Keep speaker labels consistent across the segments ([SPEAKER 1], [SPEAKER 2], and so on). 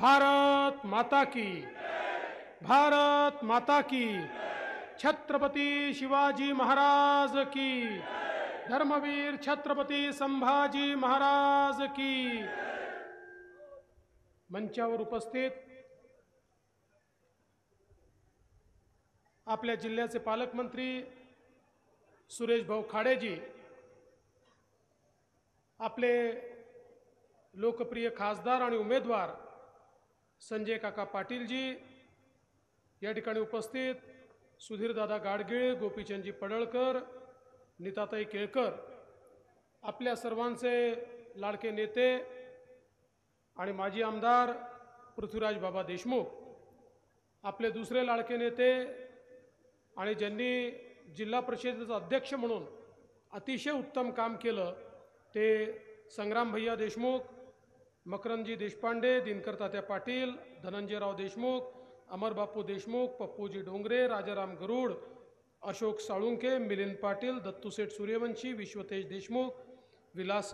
[SPEAKER 1] भारत माता की, भारत माता की, छत्रपति शिवाजी महाराज की, धर्मवीर छत्रपति संभाजी महाराज की। मंचावर उपस्थित आपल्या जिल्ह्याचे पालकमंत्री सुरेश भाऊ खाडेजी, आपले लोकप्रिय खासदार आणि उमेदवार संजय काका पाटीलजी, या ठिकाणी उपस्थित सुधीरदादा गाडगीळ, गोपीचंदजी पडळकर, नीताताई केळकर, आपल्या सर्वांचे लाडके नेते आणि माजी आमदार पृथ्वीराज बाबा देशमुख, आपले दुसरे लाडके नेते आणि ज्यांनी जिल्हा परिषदेचा अध्यक्ष म्हणून अतिशय उत्तम काम केलं ते संग्राम भैया देशमुख, मकरंदजी देशपांडे, दिनकर तात्या पाटील, धनंजयराव देशमुख, अमरबापू देशमुख, पप्पूजी डोंगरे, राजाराम गरुड, अशोक साळुंके, मिलिंद पाटील, दत्तूसेठ सूर्यवंशी, विश्वतेज देशमुख, विलास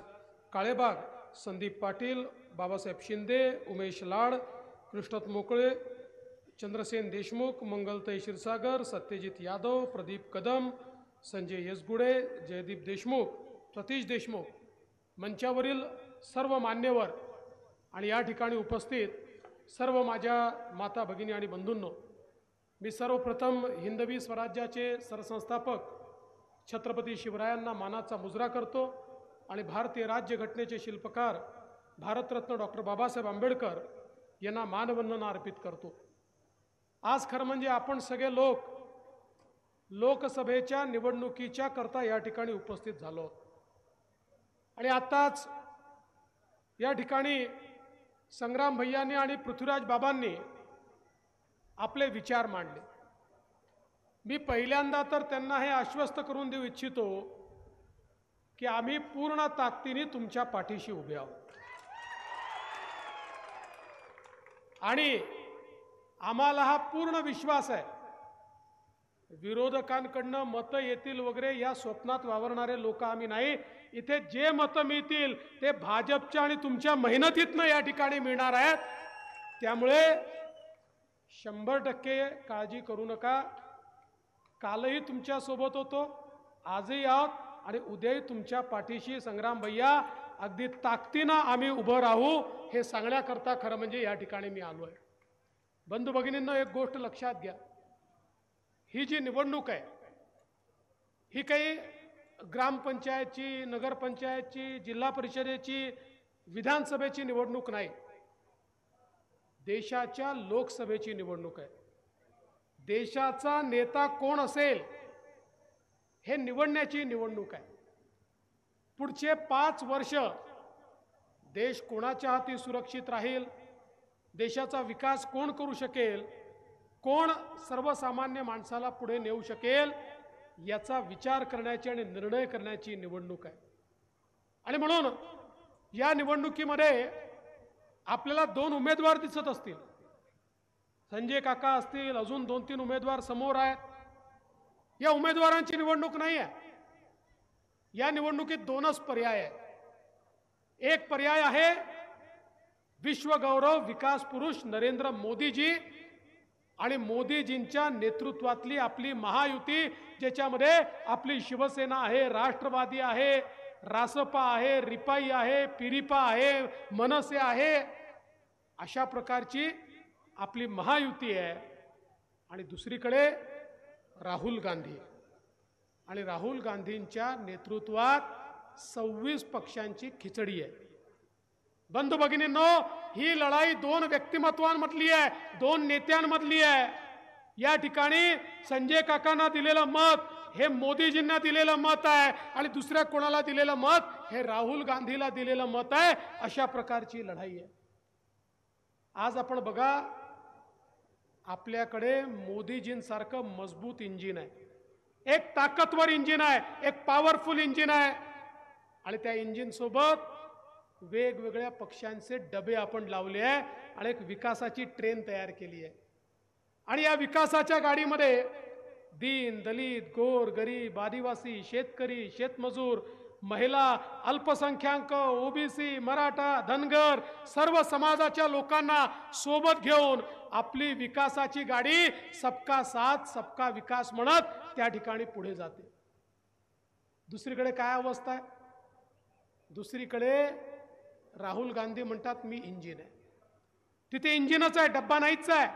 [SPEAKER 1] काळेबाग, संदीप पाटील, बाबासाहेब शिंदे, उमेश लाड, कृष्णत मोकळे, चंद्रसेन देशमुख, मंगलताई क्षीरसागर, सत्यजित यादव, प्रदीप कदम, संजय यसगुडे, जयदीप देशमुख, सतीश देशमुख, मंचावरील सर्व मान्यवर आणि या ठिकाणी उपस्थित सर्व माझ्या माता भगिनी आणि बंधूंनो, मी सर्वप्रथम हिंदवी स्वराज्याचे सरसंस्थापक छत्रपती शिवरायांना मानाचा मुजरा करतो आणि भारतीय राज्यघटनेचे शिल्पकार भारतरत्न डॉक्टर बाबासाहेब आंबेडकर यांना मानवंदना अर्पित करतो। आज खरं म्हणजे आपण सगळे लोक लोकसभेच्या निवडणुकीच्या करता या ठिकाणी उपस्थित झालो आणि आताच या ठिकाणी संग्राम भैयांनी आणि पृथ्वीराज बाबांनी आपले विचार मांडले। मी पहिल्यांदा तर त्यांना हे आश्वस्त करून देऊ इच्छितो की आम्ही पूर्ण ताकदीने तुमच्या पाठीशी उभे आहोत आणि आम्हाला हा पूर्ण विश्वास आहे, विरोधकांकडनं मतं येतील वगैरे या स्वप्नात वावरणारे लोक आम्ही नाही। इथे जे मतं मिळतील ते भाजपच्या आणि तुमच्या मेहनतीतनं या ठिकाणी मिळणार आहेत। त्यामुळे 100% काळजी करू नका। कालही तुमच्या सोबत होतो, आजही आहोत आणि उद्याही तुमच्या पाठीशी संग्राम भैया अगदी ताकदीनं आम्ही उभं राहू हे सांगण्याकरता खरं म्हणजे या ठिकाणी मी आलो आहे। बंधू भगिनींनो, एक गोष्ट लक्षात घ्या, ही जी निवडणूक आहे ही काही ग्रामपंचायतची, नगरपंचायतची, जिल्हा परिषदेची, विधानसभेची निवडणूक नाही, देशाच्या लोकसभेची निवडणूक आहे। देशाचा नेता कोण असेल हे निवडण्याची निवडणूक आहे। पुढचे 5 वर्ष देश कोणाच्या हाती सुरक्षित राहील, देशाचा विकास कोण करू शकेल, कोण सर्वसामान्य माणसाला पुढे नेऊ शकेल याचा विचार करण्याची आणि निर्णय करण्याची निवडणूक आहे। आणि म्हणून या निवडणुकीमध्ये आपल्याला 2 उमेदवार दिसत असतील, संजय काका असतील, अजून 2-3 उमेदवार समोर आहेत। या उमेदवारांची निवडणूक नाही आहे, या निवडणुकीत 2च पर्याय आहेत। एक पर्याय आहे विश्वगौरव विकास पुरुष नरेंद्र मोदीजी आणि मोदीजींच्या नेतृत्वातली आपली महायुती, ज्याच्यामध्ये आपली शिवसेना आहे, राष्ट्रवादी आहे, रासपा आहे, रिपाई आहे, पिरिपा आहे, मनसे आहे, अशा प्रकारची आपली महायुती आहे। आणि दुसरीकडे राहुल गांधी आणि राहुल गांधींच्या नेतृत्वात 26 पक्षांची खिचडी आहे। बंधू भगिनींनो, ही लढाई 2 व्यक्तिमत्वांमधली आहे, 2 नेत्यांमधली आहे। या ठिकाणी संजय काकांना दिलेलं मत हे मोदीजींना दिलेलं मत आहे आणि दुसऱ्या कोणाला दिलेलं मत हे राहुल गांधीला दिलेलं मत आहे। अशा प्रकारची लढाई आहे। आज आपण बघा, आपल्याकडे मोदीजींसारखं मजबूत इंजिन आहे, एक ताकदवर इंजिन आहे, एक पॉवरफुल इंजिन आहे आणि त्या इंजिन सोबत वेगवेगळ्या पक्षांचे डबे आपण लावले आहे आणि एक विकासाची ट्रेन तयार केली आहे। आणि या विकासाच्या गाडीमध्ये दीन, दलित, गोर, गरीब, आदिवासी, शेतकरी, शेतमजूर, महिला, अल्पसंख्याक, ओबीसी, मराठा, धनगर सर्व समाजाच्या लोकांना सोबत घेऊन आपली विकासाची गाडी सबका साथ सबका विकास म्हणत त्या ठिकाणी पुढे जाते. दुसरीकडे काय अवस्था आहे? दुसरीकडे राहुल गांधी म्हणतात मी इंजिन आहे. तिथे इंजिनच आहे, डब्बा नाहीच आहे.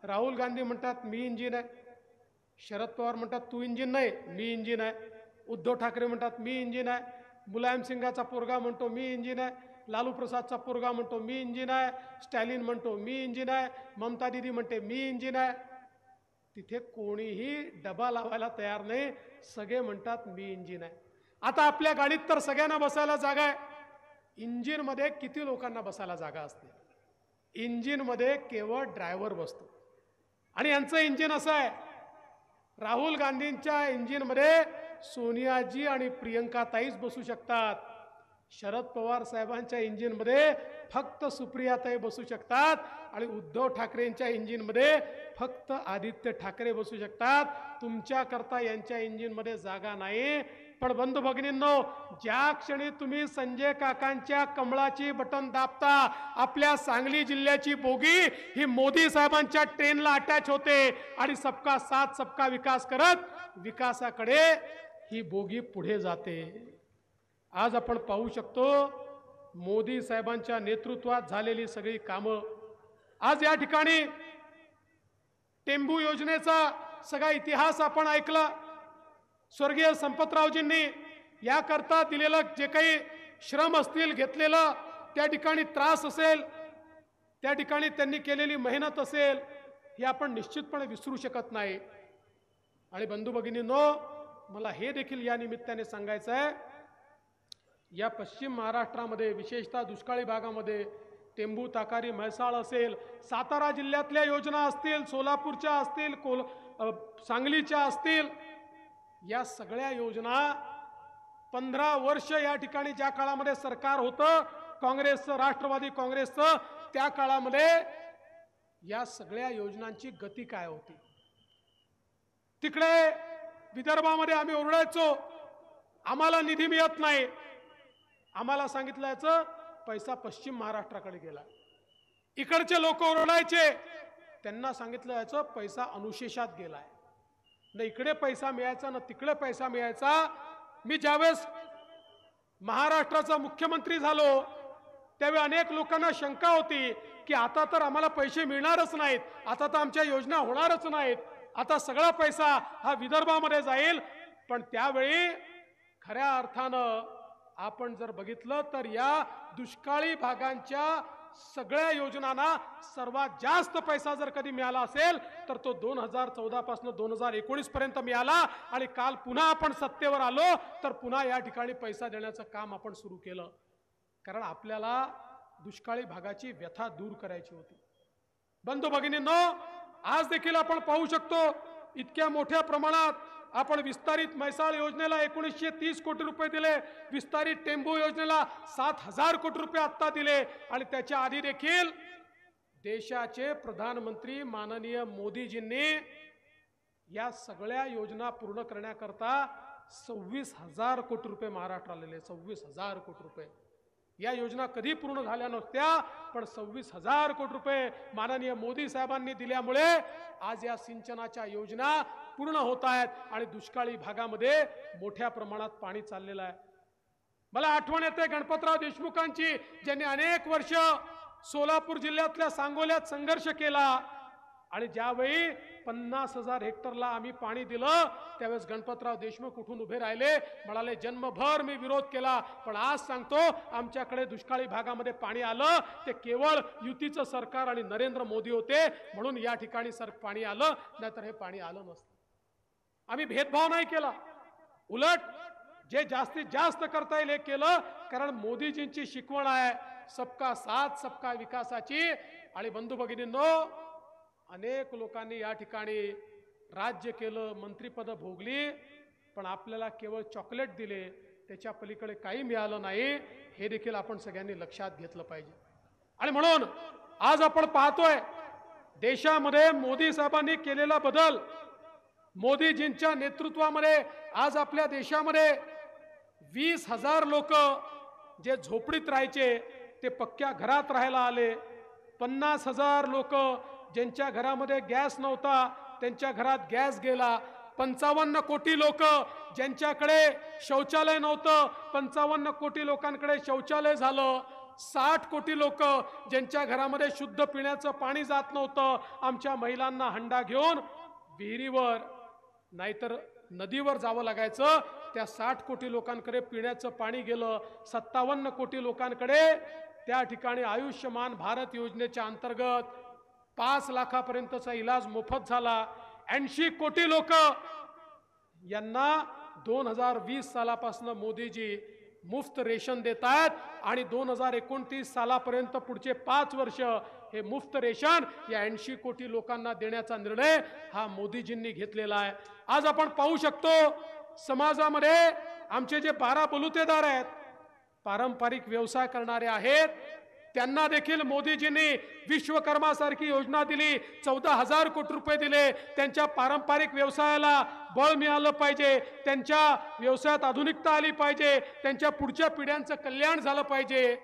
[SPEAKER 1] राहुल गांधी म्हणतात मी इंजिन आहे. शरद पवार म्हणतात तू इंजिन नाही, मी इंजिन आहे. उद्धव ठाकरे म्हणतात मी इंजिन आहे. मुलायम सिंगाचा पोरगा म्हणतो मी इंजिन आहे. लालू प्रसादचा पोरगा म्हणतो मी इंजिन आहे. स्टॅलिन म्हणतो मी इंजिन आहे. ममता दीदी म्हणते मी इंजिन आहे. तिथे कोणीही डबा लावायला तयार नाही, सगळे म्हणतात मी इंजिन आहे. आता आपल्या गाडीत तर सगळ्यांना बसायला जागा आहे. इंजिन मध्ये किती लोकांना बसायला जागा असते? इंजिन मध्ये केवळ ड्रायव्हर बसतो. आणि यांचं इंजिन असं आहे, राहुल गांधींच्या इंजिन मध्ये सोनियाजी आणि प्रियंका ताईच बसू शकतात. शरद पवार साहेबांच्या इंजिन मध्ये फक्त सुप्रियाताई बसू शकतात. आणि उद्धव ठाकरेंच्या इंजिन मध्ये फक्त आदित्य ठाकरे बसू शकतात. तुमच्या करता यांच्या इंजिन मध्ये जागा नाही. पण बंधू भगिनींनो, ज्या क्षणी तुम्ही संजय काकांच्या कमळाची बटन दाबता, आपल्या सांगली जिल्ह्याची बोगी ही मोदी साहेबांच्या ट्रेनला अटॅच होते आणि सबका साथ सबका विकास करत विकासाकडे ही बोगी पुढे जाते. आज आपण पाहू शकतो मोदी साहेबांच्या नेतृत्वात झालेली सगळी कामं. आज या ठिकाणी टेंबू योजनेचा सगळा इतिहास आपण ऐकला. स्वर्गीय संपतरावजींनी याकरता दिलेलं जे काही श्रम असतील, घेतलेलं त्या ठिकाणी त्रास असेल, त्या ठिकाणी त्यांनी केलेली मेहनत असेल, हे आपण निश्चितपणे विसरू शकत नाही. आणि बंधू भगिनींनो, मला हे देखील या निमित्ताने सांगायचं आहे, या पश्चिम महाराष्ट्रामध्ये विशेषतः दुष्काळी भागामध्ये टेंबू, ताकारी, म्हैसाळ असेल, सातारा जिल्ह्यातल्या योजना असतील, सोलापूरच्या असतील, सांगलीच्या असतील, या सगळ्या योजना 15 वर्ष या ठिकाणी ज्या काळामध्ये सरकार होतं काँग्रेसचं, राष्ट्रवादी काँग्रेसचं, त्या काळामध्ये या सगळ्या योजनांची गती काय होती? तिकडे विदर्भामध्ये आम्ही ओरडायचो आम्हाला निधी मिळत नाही. आम्हाला सांगितलं याचं पैसा पश्चिम महाराष्ट्राकडे गेला. इकडचे लोक ओरडायचे, त्यांना सांगितलं याचं पैसा अनुशेषात गेलाय. न इकडे पैसा मिळायचा, न तिकडे पैसा मिळायचा. मी ज्यावेळेस महाराष्ट्राचा मुख्यमंत्री झालो त्यावेळी अनेक लोकांना शंका होती की आता तर आम्हाला पैसे मिळणारच नाहीत, आता तर आमच्या योजना होणारच नाहीत, आता सगळा पैसा हा विदर्भामध्ये जाईल. पण त्यावेळी खऱ्या अर्थानं आपण जर बघितलं तर या दुष्काळी भागांच्या सगळ्या योजनांना सर्वात जास्त पैसा जर कधी मिळाला असेल तर तो 2014 पासून 2019 पर्यंत मिळाला. आणि काल पुन्हा आपण सत्तेवर आलो तर पुन्हा या ठिकाणी पैसा देण्याचं काम आपण सुरू केलं. कारण आपल्याला दुष्काळी भागाची व्यथा दूर करायची होती. बंधू भगिनींनो, आज देखील आपण पाहू शकतो इतक्या मोठ्या प्रमाणात आपण विस्तारित म्हैसाळ योजनेला 1930 कोटी रुपये दिले, विस्तारित टेंबू योजनेला 7000 कोटी रुपये आता दिले. आणि त्याच्या आधी देखील देशाचे प्रधानमंत्री माननीय मोदीजींनी या सगळ्या योजना पूर्ण करण्याकरता 26,000 कोटी रुपये महाराष्ट्राला दिले. 26,000 कोटी रुपये. या योजना कधी पूर्ण झाल्या नसत्या, पण 26,000 कोटी रुपये माननीय मोदी साहेबांनी दिल्यामुळे आज या सिंचनाच्या योजना पूर्ण होत आहेत आणि दुष्काळी भागामध्ये मोठ्या प्रमाणात पाणी चाललेलं आहे. मला आठवण येते गणपतराव देशमुखांची, ज्यांनी अनेक वर्ष सोलापूर जिल्ह्यातल्या सांगोल्यात संघर्ष केला. आणि ज्यावेळी 50,000 हेक्टरला आम्ही पाणी दिलं त्यावेळेस गणपतराव देशमुख उठून उभे राहिले, म्हणाले जन्मभर मी विरोध केला, पण आज सांगतो आमच्याकडे दुष्काळी भागामध्ये पाणी आलं ते केवळ युतीचं सरकार आणि नरेंद्र मोदी होते म्हणून या ठिकाणी पाणी आलं, नाहीतर हे पाणी आलं नसतं. आम्ही भेदभाव नाही केला, उलट जे जास्तीत जास्त करता येईल हे केलं. कारण मोदीजींची शिकवण आहे सबका साथ सबका विकासाची. आणि बंधू भगिनींनो, अनेक लोकांनी या ठिकाणी राज्य केलं, मंत्रिपद भोगली, पण आपल्याला केवळ चॉकलेट दिले, त्याच्या पलीकडे काही मिळालं नाही. हे देखील आपण सगळ्यांनी लक्षात घेतलं पाहिजे. आणि म्हणून आज आपण पाहतोय देशामध्ये मोदी साहेबांनी केलेला बदल, मोदीजींच्या नेतृत्वामध्ये आज आपल्या देशामध्ये 20,000 लोक जे झोपडीत राहायचे ते पक्क्या घरात राहायला आले. 50,000 लोक ज्यांच्या घरामध्ये गॅस नव्हता त्यांच्या घरात गॅस गेला. 55 कोटी लोक ज्यांच्याकडे शौचालय नव्हतं 55 कोटी लोकांकडे शौचालय झालं. 60 कोटी लोक ज्यांच्या घरामध्ये शुद्ध पिण्याचं पाणी जात नव्हतं आमच्या महिलांना हंडा घेऊन विहिरीवर नाहीतर नदीवर जावं लागायचं. त्या 60 कोटी लोकांकडे पिण्याचं पाणी गेलं. 57 कोटी लोकांकडे त्या ठिकाणी आयुष्यमान भारत योजनेच्या अंतर्गत 5 लाखापर्यंतचा इलाज मोफत झाला. 80 कोटी लोक यांना 2020 सालापासून मोदीजी मुफ्त रेशन देत आहेत आणि 2029 सालापर्यंत पुढचे 5 वर्ष हे मुफ्त रेशन या 80 कोटी लोकांना देण्याचा निर्णय हा मोदीजींनी घेतलेला आहे. आज आपण पाहू शकतो समाजामध्ये आमचे जे 12 बलुतेदार आहेत पारंपरिक व्यवसाय करणारे आहेत त्यांना देखील मोदीजींनी विश्वकर्मा सारखी योजना दिली. 14,000 कोटी रुपये दिले. त्यांच्या पारंपरिक व्यवसायाला बळ मिळालं पाहिजे, त्यांच्या व्यवसायात आधुनिकता आली पाहिजे, त्यांच्या पुढच्या पिढ्यांचं कल्याण झालं पाहिजे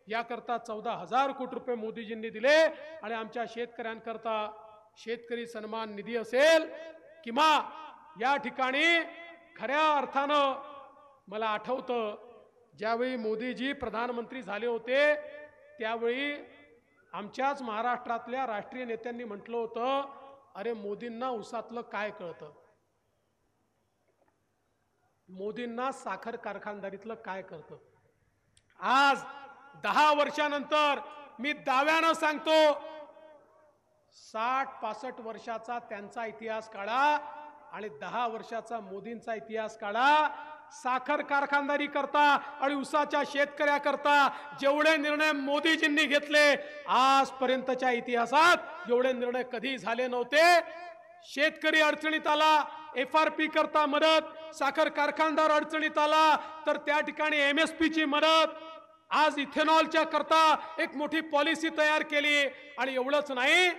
[SPEAKER 1] याकरता 14,000 कोटी रुपये मोदीजींनी दिले. आणि आमच्या शेतकऱ्यांकरता शेतकरी सन्मान निधी असेल किंवा या ठिकाणी खऱ्या अर्थानं मला आठवतं ज्यावेळी मोदीजी प्रधानमंत्री झाले होते त्यावेळी आमच्याच महाराष्ट्रातल्या राष्ट्रीय नेत्यांनी म्हटलं होतं अरे मोदींना उसातलं काय कळतं, मोदींना साखर कारखानदारीतलं काय कळतं. आज 10 वर्षानंतर मी दाव्यानं सांगतो 60-65 वर्षाचा त्यांचा इतिहास काढा आणि 10 वर्षाचा मोदींचा इतिहास काढा. साखर कारखानदारी करता आणि उसाच्या शेतकऱ्याकरता जेवढे निर्णय मोदीजींनी घेतले आजपर्यंतच्या इतिहासात एवढे निर्णय कधी झाले नव्हते. शेतकरी अडचणीत आला FRP करता मदत, साखर कारखानदार अडचणीत आला तर त्या ठिकाणी MSP ची मदत. आज इथेनॉलच्या करता एक मोठी पॉलिसी तयार केली. आणि एवढंच नाही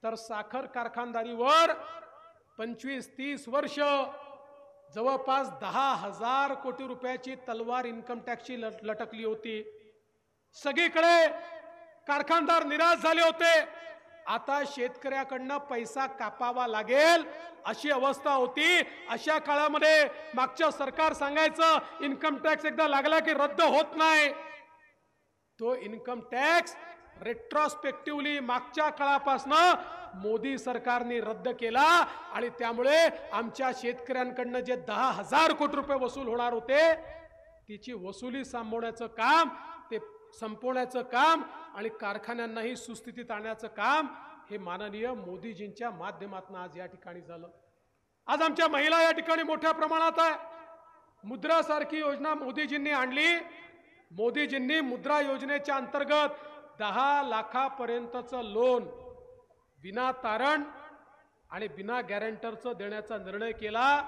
[SPEAKER 1] तर साखर कारखानदारीवर 25-30 वर्ष जवळपास 10,000 कोटी रुपयाची तलवार इन्कम टॅक्सची लटकली होती. सगळीकडे कारखानदार निराश झाले होते. आता शेतकऱ्याकडनं पैसा कापावा लागेल अशी अवस्था होती. अशा काळामध्ये मागच्या सरकार सांगायचं इन्कम टॅक्स एकदा लागला की रद्द होत नाही. तो इन्कम टॅक्स रेट्रोस्पेक्टिव्हली मागच्या काळापासनं मोदी सरकारने रद्द केला आणि त्यामुळे आमच्या शेतकऱ्यांकडनं जे 10,000 कोटी रुपये वसूल होणार होते तिची वसुली सांभाळण्याचं काम, ते संपवण्याचं काम आणि कारखान्यांनाही सुस्थितीत आणण्याचं काम हे माननीय मोदीजींच्या माध्यमातून आज या ठिकाणी झालं. आज आमच्या महिला या ठिकाणी मोठ्या प्रमाणात आहे. मुद्रा सारखी योजना मोदीजींनी आणली. मोदीजींनी मुद्रा योजनेच्या अंतर्गत 10 लाखापर्यंतचं लोन बिना तारण आणि बिना गॅरंटरचं देण्याचा निर्णय केला.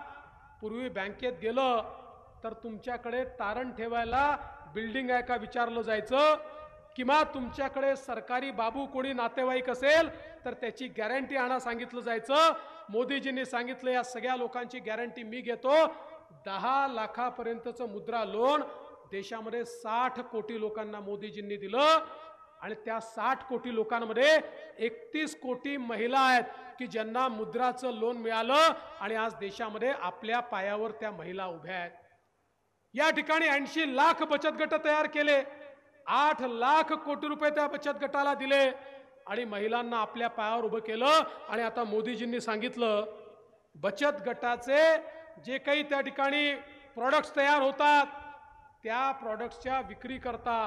[SPEAKER 1] पूर्वी बँकेत गेलं तर तुमच्याकडे तारण ठेवायला बिल्डिंग आहे का विचारलं जायचं किंवा तुमच्याकडे सरकारी बाबू कोणी नातेवाईक असेल तर त्याची गॅरंटी आणा सांगितलं जायचं. मोदीजींनी सांगितलं या सगळ्या लोकांची गॅरंटी मी घेतो. 10 लाखापर्यंतचं मुद्रा लोन देशामध्ये 60 कोटी लोकांना मोदीजींनी दिलं. आणि त्या 60 कोटी लोकांमध्ये 31 कोटी महिला आहेत की ज्यांना मुद्राचं लोन मिळालं आणि आज देशामध्ये आपल्या पायावर त्या महिला उभ्या आहेत. या ठिकाणी 80 लाख बचत गट तयार केले. 8 लाख कोटी रुपये त्या बचत गटाला दिले आणि महिलांना आपल्या पायावर उभं केलं. आणि आता मोदीजींनी सांगितलं बचत गटाचे जे काही त्या ठिकाणी प्रॉडक्ट्स तयार होतात त्या प्रॉडक्ट्सच्या विक्री करता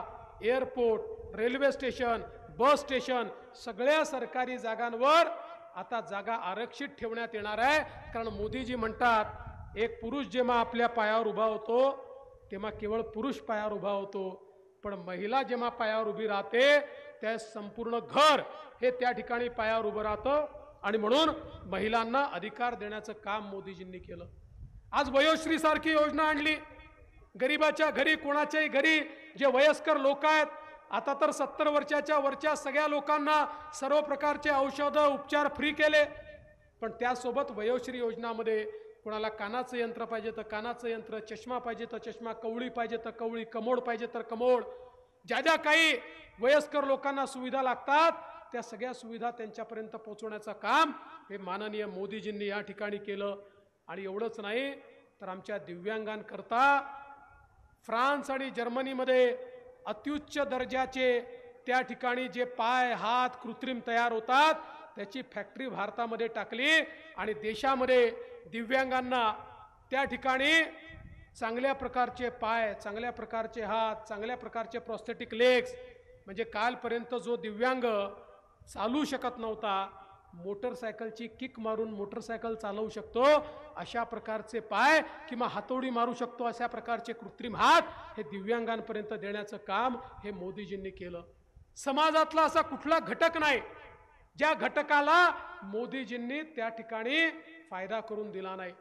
[SPEAKER 1] airport, railway station, bus station सगळ्या सरकारी जागांवर आता जागा आरक्षित ठेवण्यात येणार आहे. कारण मोदीजी म्हणतात एक पुरुष जेव्हा आपल्या पायावर उभा होतो तेव्हा केवळ पुरुष पायावर उभा होतो, पण महिला जेव्हा पायावर उभी राहते त्या संपूर्ण घर हे त्या ठिकाणी पायावर उभं राहतं. आणि म्हणून महिलांना अधिकार देण्याचं काम मोदीजींनी केलं. आज वयोश्री सारखी योजना आणली. गरीबाच्या घरी कोणाच्याही घरी जे वयस्कर लोक आहेत आता तर 70 वर्षाच्या वरच्या सगळ्या लोकांना सर्व प्रकारचे औषध उपचार फ्री केले. पण त्यासोबत वयोश्री योजनामध्ये कोणाला कानाचं यंत्र पाहिजे तर कानाचं यंत्र, चष्मा पाहिजे तर चष्मा, कवळी पाहिजे तर कवळी, कमोड पाहिजे तर कमोड, ज्या ज्या काही वयस्कर लोकांना सुविधा लागतात त्या सगळ्या सुविधा त्यांच्यापर्यंत पोहोचवण्याचं काम हे माननीय मोदीजींनी या ठिकाणी केलं. आणि एवढंच नाही तर आमच्या दिव्यांगांकरता फ्रान्स आणि जर्मनीमध्ये अत्युच्च दर्जाचे त्या ठिकाणी जे पाय हात कृत्रिम तयार होतात त्याची फॅक्टरी भारतामध्ये टाकली आणि देशामध्ये दिव्यांगांना त्या ठिकाणी चांगल्या प्रकारचे पाय, चांगल्या प्रकारचे हात, चांगल्या प्रकारचे प्रोस्थेटिक लेग्स, म्हणजे कालपर्यंत जो दिव्यांग चालू शकत नव्हता, मोटरसायकलची किक मारून मोटरसायकल चालवू शकतो अशा प्रकारचे पाय किंवा हातोडी मारू शकतो अशा प्रकारचे कृत्रिम हात हे दिव्यांगांपर्यंत देण्याचं काम हे मोदीजींनी केलं. समाजातला असा कुठला घटक नाही ज्या घटकाला मोदीजींनी त्या ठिकाणी फायदा करून दिला नाही.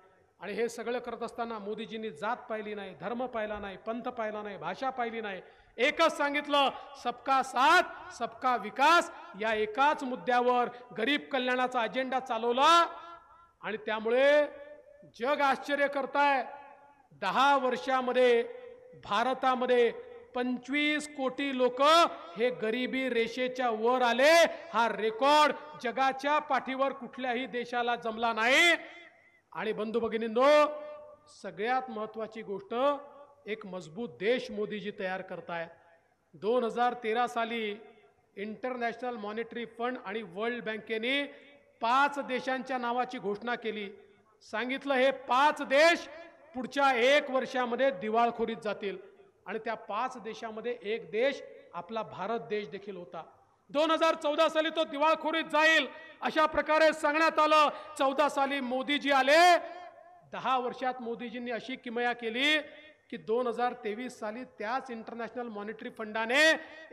[SPEAKER 1] आणि हे सगळं करत असताना मोदीजींनी जात पाहिली नाही, धर्म पाहिला नाही, पंथ पाहिला नाही, भाषा पाहिली नाही. एकच सांगितलं, सबका साथ सबका विकास या एकाच मुद्द्यावर गरीब कल्याणाचा अजेंडा चालवला. आणि त्यामुळे जग आश्चर्य करताय, 10 वर्षामध्ये भारतामध्ये 25 कोटी लोक हे गरिबी रेषेच्या वर आले. हा रेकॉर्ड जगाच्या पाठीवर कुठल्याही देशाला जमला नाही. आणि बंधू भगिनींनो, सगळ्यात महत्त्वाची गोष्ट, एक मजबूत देश मोदीजी तयार करतायत. 2013 साली इंटरनॅशनल मॉनिटरी फंड आणि वर्ल्ड बँकेने 5 देशांच्या नावाची घोषणा केली. सांगितलं हे 5 देश पुढच्या 1 वर्षामध्ये दिवाळखोरीत जातील. आणि त्या 5 देशामध्ये एक देश आपला भारत देश देखील होता. 2014 साली तो दिवाळखोरीत जाईल अशा प्रकारे सांगण्यात आलं. 14 साली मोदीजी आले. 10 वर्षात मोदीजींनी अशी किमया केली की 2023 साली त्याच इंटरनॅशनल मॉनिटरी फंडाने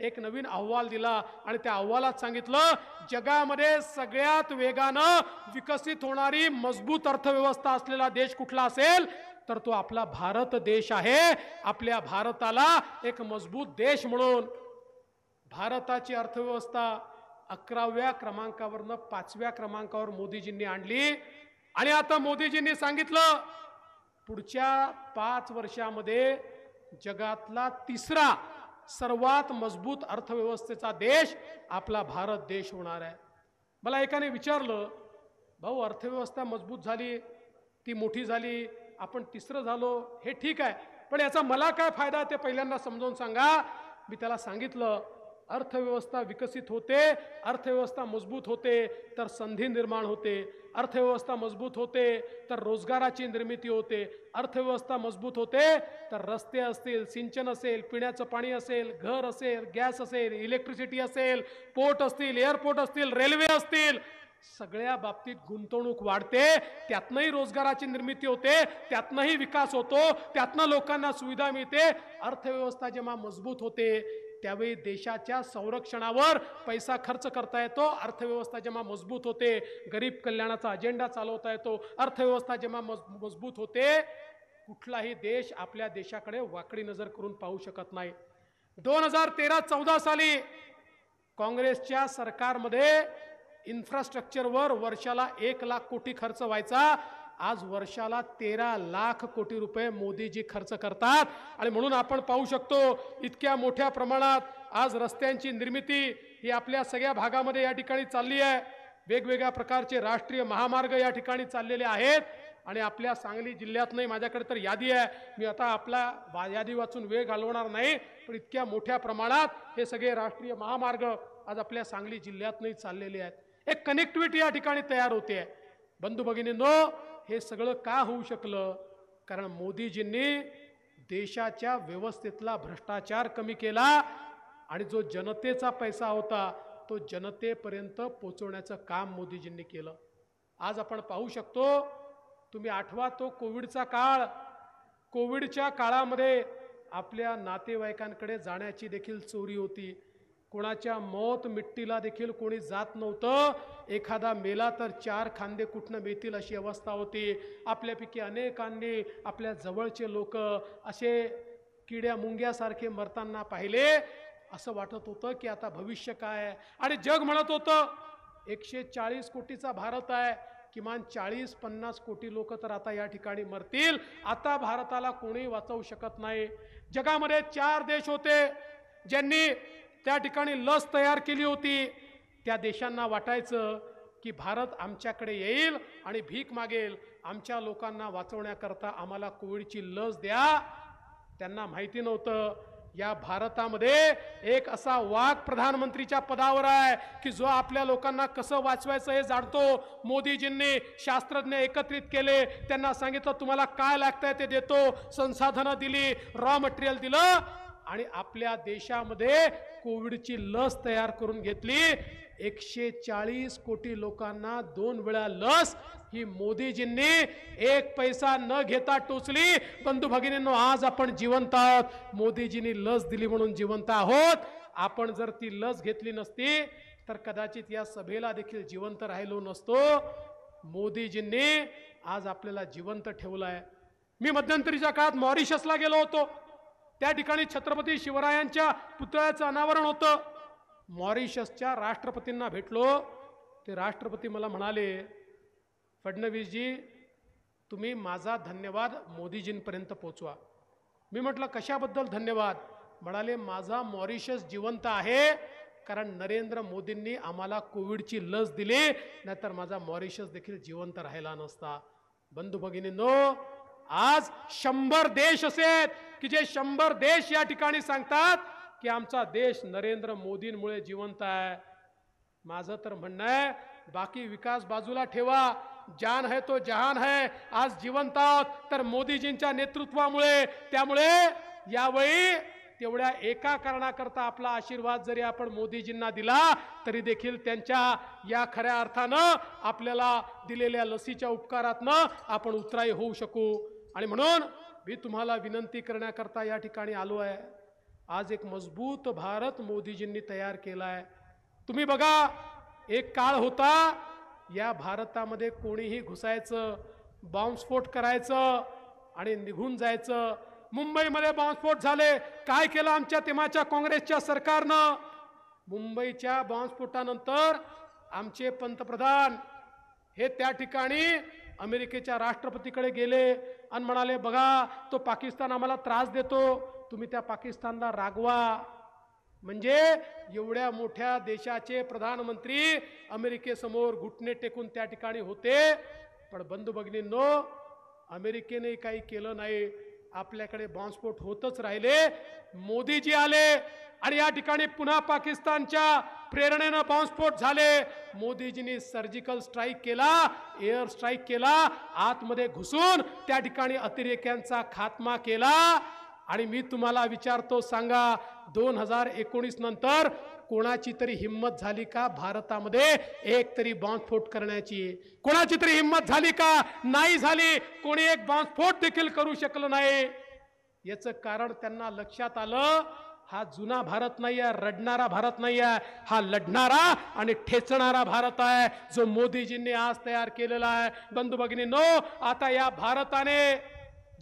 [SPEAKER 1] एक नवीन अहवाल दिला आणि त्या अहवालात सांगितलं जगामध्ये सगळ्यात वेगानं विकसित होणारी मजबूत अर्थव्यवस्था असलेला देश कुठला असेल तर तो आपला भारत देश आहे. आपल्या भारताला एक मजबूत देश म्हणून भारताची अर्थव्यवस्था 11व्या क्रमांकावरनं 5व्या क्रमांकावर मोदीजींनी आणली. आणि आता मोदीजींनी सांगितलं पुढच्या 5 वर्षामध्ये जगातला 3रा सर्वात मजबूत अर्थव्यवस्थेचा देश आपला भारत देश होणार आहे. मला एकाने विचारलं, भाऊ अर्थव्यवस्था मजबूत झाली, ती मोठी झाली, आपण 3रं झालो, हे ठीक आहे, पण याचा मला काय फायदा ते पहिल्यांदा समजावून सांगा. मी त्याला सांगितलं अर्थव्यवस्था विकसित होते, अर्थव्यवस्था मजबूत होते तर संधी निर्माण होते, अर्थव्यवस्था मजबूत होते तर रोजगाराची निर्मिती होते, अर्थव्यवस्था मजबूत होते तर रस्ते असतील, सिंचन असेल, पिण्याचं पाणी असेल, घर असेल, गॅस असेल, इलेक्ट्रिसिटी असेल, पोर्ट असतील, एअरपोर्ट असतील, रेल्वे असतील, सगळ्या बाबतीत गुंतवणूक वाढते, त्यातनंही रोजगाराची निर्मिती होते, त्यातनंही विकास होतो, त्यातनं लोकांना सुविधा मिळते. अर्थव्यवस्था जेव्हा मजबूत होते त्यावेळी देशाच्या संरक्षणावर पैसा खर्च करता येतो. अर्थव्यवस्था जेव्हा मजबूत होते गरीब कल्याणाचा अजेंडा चालवता येतो. अर्थव्यवस्था जेव्हा मजबूत होते कुठलाही देश आपल्या देशाकडे वाकडी नजर करून पाहू शकत नाही. 2013-14 साली काँग्रेसच्या सरकारमध्ये इन्फ्रास्ट्रक्चरवर वर्षाला 1 लाख कोटी खर्च व्हायचा. आज वर्षाला 13 लाख कोटी रुपये मोदीजी खर्च करतात. आणि म्हणून आपण पाहू शकतो इतक्या मोठ्या प्रमाणात आज रस्त्यांची निर्मिती ही आपल्या सगळ्या भागामध्ये या ठिकाणी चालली आहे. वेगवेगळ्या प्रकारचे राष्ट्रीय महामार्ग या ठिकाणी चाललेले आहेत. आणि आपल्या सांगली जिल्ह्यातनंही माझ्याकडे तर यादी आहे, मी आता आपला यादी वाचून वेळ घालवणार नाही, पण इतक्या मोठ्या प्रमाणात हे सगळे राष्ट्रीय महामार्ग आज आपल्या सांगली जिल्ह्यातनंही चाललेले आहेत. एक कनेक्टिव्हिटी या ठिकाणी तयार होते. बंधू भगिनींनो, हे सगळं का होऊ शकलं? कारण मोदीजींनी देशाच्या व्यवस्थेतला भ्रष्टाचार कमी केला आणि जो जनतेचा पैसा होता तो जनतेपर्यंत पोहोचवण्याचं काम मोदीजींनी केलं. आज आपण पाहू शकतो, तुम्ही आठवा तो कोविडचा काळ. कोविडच्या काळामध्ये आपल्या नातेवाईकांकडे जाण्याची देखील चोरी होती. कोणाच्या मौत मिट्टीला देखील कोणी जात नव्हतं. एखादा मेला तर 4 खांदे कुठनं मिळतील अशी अवस्था होती. आपल्यापैकी अनेकांनी आपल्या जवळचे लोक असे किड्या मुंग्यासारखे मरताना पाहिले. असं वाटत होतं की आता भविष्य काय आहे. आणि जग म्हणत होतं 140 कोटीचा भारत आहे, किमान 40-50 कोटी लोक तर आता या ठिकाणी मरतील. आता भारताला कोणी वाचवू शकत नाही. जगामध्ये 4 देश होते ज्यांनी त्या ठिकाणी लस तयार केली होती. त्या देशांना वाटायचं की भारत आमच्याकडे येईल आणि भीक मागेल, आमच्या लोकांना वाचवण्याकरता आम्हाला कोविडची लस द्या. त्यांना माहिती नव्हतं या भारतामध्ये एक असा वाघ प्रधानमंत्रीच्या पदावर आहे की जो आपल्या लोकांना कसं वाचवायचं हे जाणतो. मोदीजींनी शास्त्रज्ञ एकत्रित केले, त्यांना सांगितलं तुम्हाला काय लागतंय ते देतो, संसाधनं दिली, रॉ मटेरियल दिलं आणि आपल्या देशामध्ये कोविडची लस तयार करून घेतली. 140 कोटी लोकांना 2 वेळा लस ही मोदीजींनी 1 पैसा न घेता टोचली. बंधू भगिनींनो, आज आपण जिवंत आहोत. मोदीजींनी लस दिली म्हणून जिवंत आहोत. आपण जर ती लस घेतली नसती तर कदाचित या सभेला देखील जिवंत राहिलो नसतो. मोदीजींनी आज आपल्याला जिवंत ठेवलंय. मी मध्यंतरीच्या काळात मॉरिशसला गेलो होतो. त्या ठिकाणी छत्रपती शिवरायांच्या पुतळ्याचं अनावरण होतं. मॉरिशसच्या राष्ट्रपतींना भेटलो. ते राष्ट्रपती मला म्हणाले, फडणवीसजी तुम्ही माझा धन्यवाद मोदीजींपर्यंत पोचवा. मी म्हटलं कशाबद्दल धन्यवाद? म्हणाले माझा मॉरिशस जिवंत आहे कारण नरेंद्र मोदींनी आम्हाला कोविडची लस दिली, नाहीतर माझा मॉरिशस देखील जिवंत राहिला नसता. बंधू भगिनींनो, आज 100 देश असेल की जे 100 देश या ठिकाणी सांगतात की आमचा देश नरेंद्र मोदींमुळे जिवंत आहे. माझं तर म्हणणं आहे बाकी विकास बाजूला ठेवा, जान है तो जहान है. आज जिवंत आहोत तर मोदीजींच्या नेतृत्वामुळे. त्यामुळे यावेळी तेवढ्या एका कारणाकरता आपला आशीर्वाद जरी आपण मोदीजींना दिला तरी देखील त्यांच्या या खऱ्या अर्थानं आपल्याला दिलेल्या लसीच्या उपकारातनं आपण उतराई होऊ शकू. आणि म्हणून मी तुम्हाला विनंती करण्याकरता या ठिकाणी आलो आहे. आज एक मजबूत भारत मोदीजींनी तयार केला आहे. तुम्ही बघा, एक काळ होता या भारतामध्ये कोणीही घुसायचं, बॉम्बस्फोट करायचं आणि निघून जायचं. मुंबईमध्ये बॉम्बस्फोट झाले, काय केलं आमच्या तेव्हाच्या काँग्रेसच्या सरकारनं? मुंबईच्या बॉम्बस्फोटानंतर आमचे पंतप्रधान हे त्या ठिकाणी अमेरिकेच्या राष्ट्रपतीकडे गेले आणि म्हणाले बघा तो पाकिस्तान आम्हाला त्रास देतो, तुम्ही त्या पाकिस्तानला रागवा. म्हणजे एवढ्या मोठ्या देशाचे प्रधानमंत्री अमेरिकेसमोर घुटणे टेकून त्या ठिकाणी होते. पण बंधू भगिनींनो, अमेरिकेने काही केलं नाही. आपल्याकडे बॉम्बस्फोट होतच राहिले. मोदीजी आले आणि या ठिकाणी पुन्हा पाकिस्तानच्या प्रेरणेने बॉम्बस्फोट झाले. मोदीजींनी सर्जिकल स्ट्राईक केला, एअर स्ट्राईक केला, आतमध्ये घुसून त्या ठिकाणी अतिरेक्यांचा खात्मा केला. आणि मी तुम्हाला विचारतो, सांगा 2019 नंतर कोणाची तरी हिम्मत झाली का भारतामध्ये एक तरी बॉम्बस्फोट करण्याची? कोणाची तरी हिम्मत झाली का? नाही झाली. कोणी एक बॉम्बस्फोट देखील करू शकलं नाही. याचं कारण त्यांना लक्षात आलं, हा जुना भारत नाही आहे, रडणारा भारत नाही आहे, हा लढणारा आणि ठेचणारा भारत आहे जो मोदीजींनी आज तयार केलेला आहे. बंधू भगिनींनो, आता या भारताने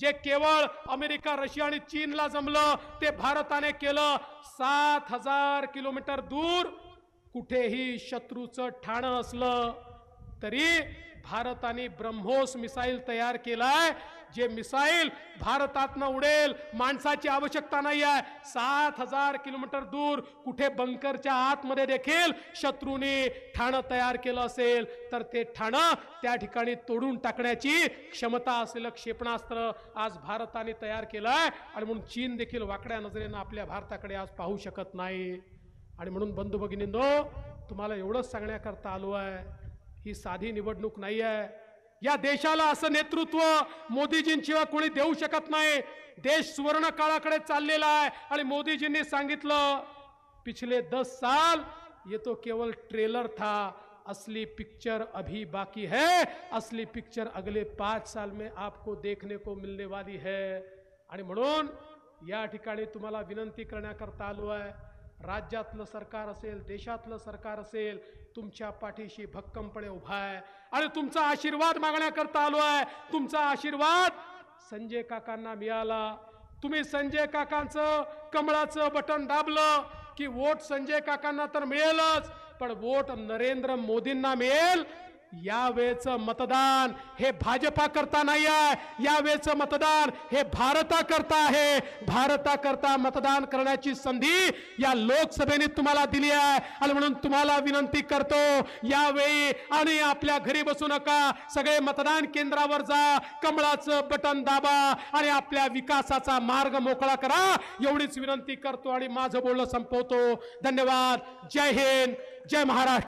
[SPEAKER 1] जे केवळ अमेरिका, रशिया आणि चीनला जमलं ते भारताने केलं. 7000 किलोमीटर दूर कुठेही शत्रूचं ठाणं असलं तरी भारताने ब्रह्मोस मिसाईल तयार केलाय. जे मिसाईल भारतातनं उडेल, माणसाची आवश्यकता नाही आहे. 7000 किलोमीटर दूर कुठे बंकरच्या आतमध्ये देखील शत्रूने ठाणं तयार केलं असेल तर ते ठाणं त्या ठिकाणी तोडून टाकण्याची क्षमता असलेलं क्षेपणास्त्र आज भारताने तयार केलंय. आणि म्हणून चीन देखील वाकड्या नजरेनं आपल्या भारताकडे आज पाहू शकत नाही. आणि म्हणून बंधू भगिनींनो, तुम्हाला एवढंच सांगण्याकरता आलो आहे, ही साधी निवडणूक नाही आहे. या देशाला असं नेतृत्व मोदीजींशिवाय कोणी देऊ शकत नाही. देश सुवर्ण काळाकडे चाललेला आहे आणि मोदीजींनी सांगितलं पिछले 10 साल ये तो केवल ट्रेलर था, असली पिक्चर अभी बाकी है, असली पिक्चर अगले 5 साल में आपको देखने को मिलने वाली है. आणि म्हणून या ठिकाणी तुम्हाला विनंती करण्याकरता आलो आहे, राज्यातलं सरकार असेल, देशातलं सरकार असेल, तुमच्या पाठीशी भक्कमपणे उभा आहे आणि तुमचा आशीर्वाद मागण्याकरता आलो आहे. तुमचा आशीर्वाद संजय काकांना मिळाला. तुम्ही संजय काकांचं कमळाचं बटन दाबलं की वोट संजय काकांना तर मिळेलच, पण वोट नरेंद्र मोदींना मिळेल यावेळेचं मतदान हे भाजपा करता नाही आहे, यावेळेचं मतदान हे भारता करता आहे. भारता करता मतदान करण्याची संधी या लोकसभेने तुम्हाला दिली आहे आणि म्हणून तुम्हाला विनंती करतो, यावेळी आणि आपल्या घरी बसू नका, सगळे मतदान केंद्रावर जा, कमळाचं बटन दाबा आणि आपल्या विकासाचा मार्ग मोकळा करा, एवढीच विनंती करतो आणि माझं बोलणं संपवतो. धन्यवाद. जय हिंद, जय महाराष्ट्र.